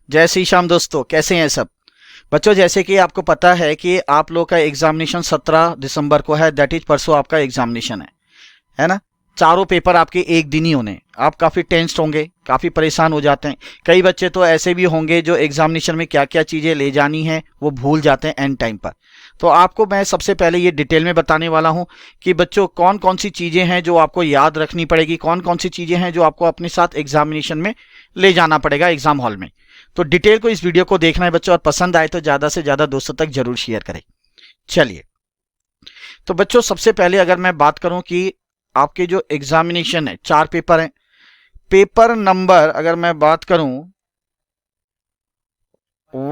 जय श्री श्याम दोस्तों, कैसे हैं सब बच्चों। जैसे कि आपको पता है कि आप लोग का एग्जामिनेशन 17 दिसंबर को है, दैट इज परसों आपका एग्जामिनेशन है ना। चारों पेपर आपके एक दिन ही होने। आप काफ़ी टेंस्ड होंगे, काफ़ी परेशान हो जाते हैं। कई बच्चे तो ऐसे भी होंगे जो एग्जामिनेशन में क्या क्या चीज़ें ले जानी है वो भूल जाते हैं एंड टाइम पर। तो आपको मैं सबसे पहले ये डिटेल में बताने वाला हूँ कि बच्चों कौन कौन सी चीज़ें हैं जो आपको याद रखनी पड़ेगी, कौन कौन सी चीज़ें हैं जो आपको अपने साथ एग्जामिनेशन में ले जाना पड़ेगा एग्जाम हॉल में। तो डिटेल को इस वीडियो को देखना है बच्चों, और पसंद आए तो ज़्यादा से ज़्यादा दोस्तों तक जरूर शेयर करें। चलिए, तो बच्चों सबसे पहले अगर मैं बात करूं कि आपके जो एग्जामिनेशन है 4 पेपर हैं। पेपर नंबर अगर मैं बात करूं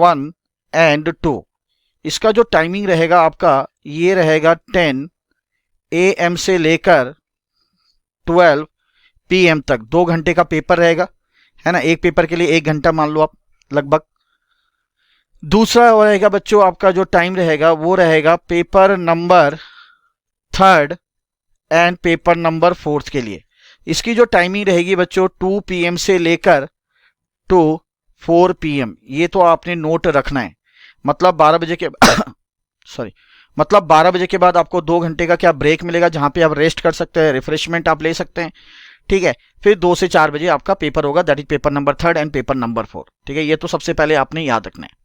1 एंड 2, इसका जो टाइमिंग रहेगा आपका ये रहेगा 10 AM से लेकर 12 PM तक। 2 घंटे का पेपर रहेगा, है ना। एक पेपर के लिए 1 घंटा मान लो आप लगभग। दूसरा रहेगा बच्चों आपका जो टाइम रहेगा वो रहेगा paper number 3 and paper number 4 के लिए। इसकी जो टाइमिंग रहेगी बच्चों 2 PM से लेकर 4 PM। ये तो आपने नोट रखना है। मतलब 12 बजे के मतलब 12 बजे के बाद आपको 2 घंटे का क्या ब्रेक मिलेगा, जहां पे आप रेस्ट कर सकते हैं, रिफ्रेशमेंट आप ले सकते हैं, ठीक है। फिर 2 से 4 बजे आपका पेपर होगा, that is paper number 3 and paper number 4, ठीक है। ये तो सबसे पहले आपने याद रखना है।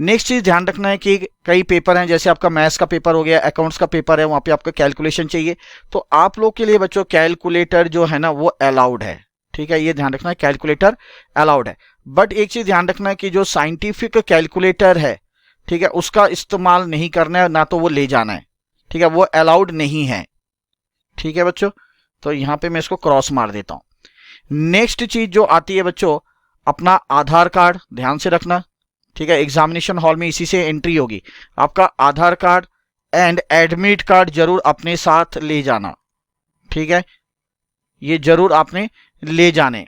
नेक्स्ट चीज ध्यान रखना है कि कई पेपर हैं, जैसे आपका मैथ्स का पेपर हो गया, अकाउंट्स का पेपर है, वहां पे आपका कैलकुलेशन चाहिए। तो आप लोग के लिए बच्चों कैलकुलेटर जो है ना वो अलाउड है, ठीक है। ये ध्यान रखना है, कैलकुलेटर अलाउड है। बट एक चीज ध्यान रखना है कि जो साइंटिफिक कैलकुलेटर है, ठीक है, उसका इस्तेमाल नहीं करना है, ना तो वो ले जाना है, ठीक है। वो अलाउड नहीं है, ठीक है बच्चों। तो यहां पे मैं इसको क्रॉस मार देता हूं। नेक्स्ट चीज जो आती है बच्चों, अपना आधार कार्ड ध्यान से रखना, ठीक है। एग्जामिनेशन हॉल में इसी से एंट्री होगी। आपका आधार कार्ड एंड एडमिट कार्ड जरूर अपने साथ ले जाना, ठीक है। ये जरूर आपने ले जाने।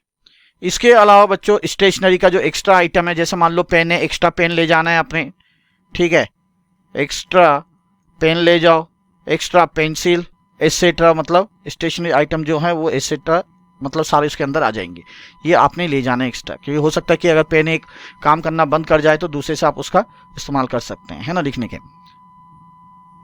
इसके अलावा बच्चों स्टेशनरी का जो एक्स्ट्रा आइटम है, जैसे मान लो पेन है, एक्स्ट्रा पेन ले जाना है आपने, ठीक है। एक्स्ट्रा पेन ले जाओ, एक्स्ट्रा पेंसिल एसेट्रा, मतलब स्टेशनरी आइटम जो है वो एसेट्रा, मतलब सारे इसके अंदर आ जाएंगे। ये आपने ले जाना है एक्स्ट्रा, क्योंकि हो सकता है कि अगर पेन एक काम करना बंद कर जाए तो दूसरे से आप उसका इस्तेमाल कर सकते हैं, है ना, लिखने के।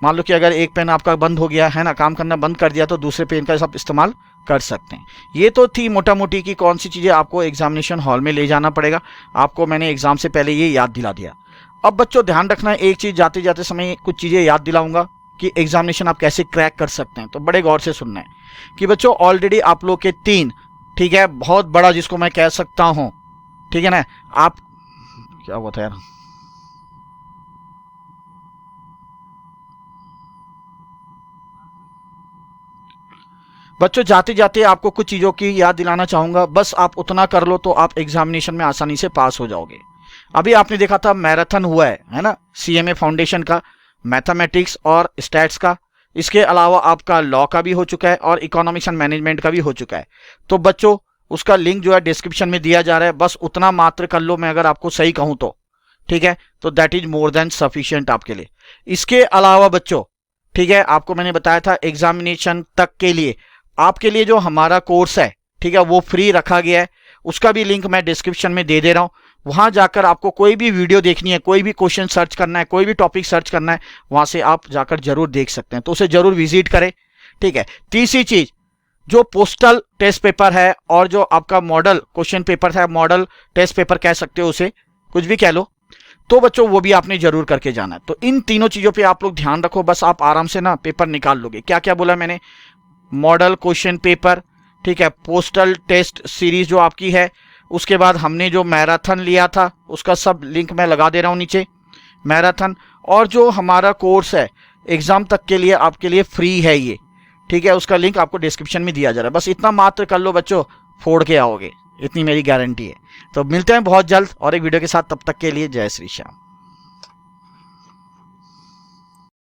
मान लो कि अगर एक पेन आपका बंद हो गया है ना, काम करना बंद कर दिया, तो दूसरे पेन का आप इस्तेमाल कर सकते हैं। ये तो थी मोटा मोटी कि कौन सी चीज़ें आपको एग्जामिनेशन हॉल में ले जाना पड़ेगा। आपको मैंने एग्जाम से पहले ये याद दिला दिया। अब बच्चों ध्यान रखना है, एक चीज़ जाते जाते समय कुछ चीज़ें याद दिलाऊंगा कि एग्जामिनेशन आप कैसे क्रैक कर सकते हैं। तो बड़े गौर से सुनना है कि बच्चों ऑलरेडी आप लोग के 3, ठीक है, बहुत बड़ा जिसको मैं कह सकता हूं, ठीक है ना। आप क्या हुआ था यार, बच्चों जाते जाते आपको कुछ चीजों की याद दिलाना चाहूंगा। बस आप उतना कर लो तो आप एग्जामिनेशन में आसानी से पास हो जाओगे। अभी आपने देखा था मैराथन हुआ है ना, CMA फाउंडेशन का, मैथमेटिक्स और स्टैट्स का। इसके अलावा आपका लॉ का भी हो चुका है और इकोनॉमिक्स एंड मैनेजमेंट का भी हो चुका है। तो बच्चों उसका लिंक जो है डिस्क्रिप्शन में दिया जा रहा है, बस उतना मात्र कर लो, मैं अगर आपको सही कहूं तो, ठीक है। तो that is more than sufficient आपके लिए। इसके अलावा बच्चों, ठीक है, आपको मैंने बताया था एग्जामिनेशन तक के लिए आपके लिए जो हमारा कोर्स है, ठीक है, वो फ्री रखा गया है। उसका भी लिंक मैं डिस्क्रिप्शन में दे दे रहा हूं। वहां जाकर आपको कोई भी वीडियो देखनी है, कोई भी क्वेश्चन सर्च करना है, कोई भी टॉपिक सर्च करना है, वहां से आप जाकर जरूर देख सकते हैं। तो उसे जरूर विजिट करें, ठीक है। तीसरी चीज, जो पोस्टल टेस्ट पेपर है और जो आपका मॉडल क्वेश्चन पेपर है, मॉडल टेस्ट पेपर कह सकते हो उसे, कुछ भी कह लो, तो बच्चों वो भी आपने जरूर करके जाना है। तो इन तीनों चीजों पे आप लोग ध्यान रखो, बस आप आराम से ना पेपर निकाल लोगे। क्या क्या बोला मैंने, मॉडल क्वेश्चन पेपर, ठीक है, पोस्टल टेस्ट सीरीज जो आपकी है, उसके बाद हमने जो मैराथन लिया था उसका सब लिंक मैं लगा दे रहा हूं नीचे, मैराथन, और जो हमारा कोर्स है एग्जाम तक के लिए आपके लिए फ्री है ये, ठीक है, उसका लिंक आपको डिस्क्रिप्शन में दिया जा रहा है। बस इतना मात्र कर लो बच्चों, फोड़ के आओगे, इतनी मेरी गारंटी है। तो मिलते हैं बहुत जल्द और एक वीडियो के साथ, तब तक के लिए जय श्री श्याम।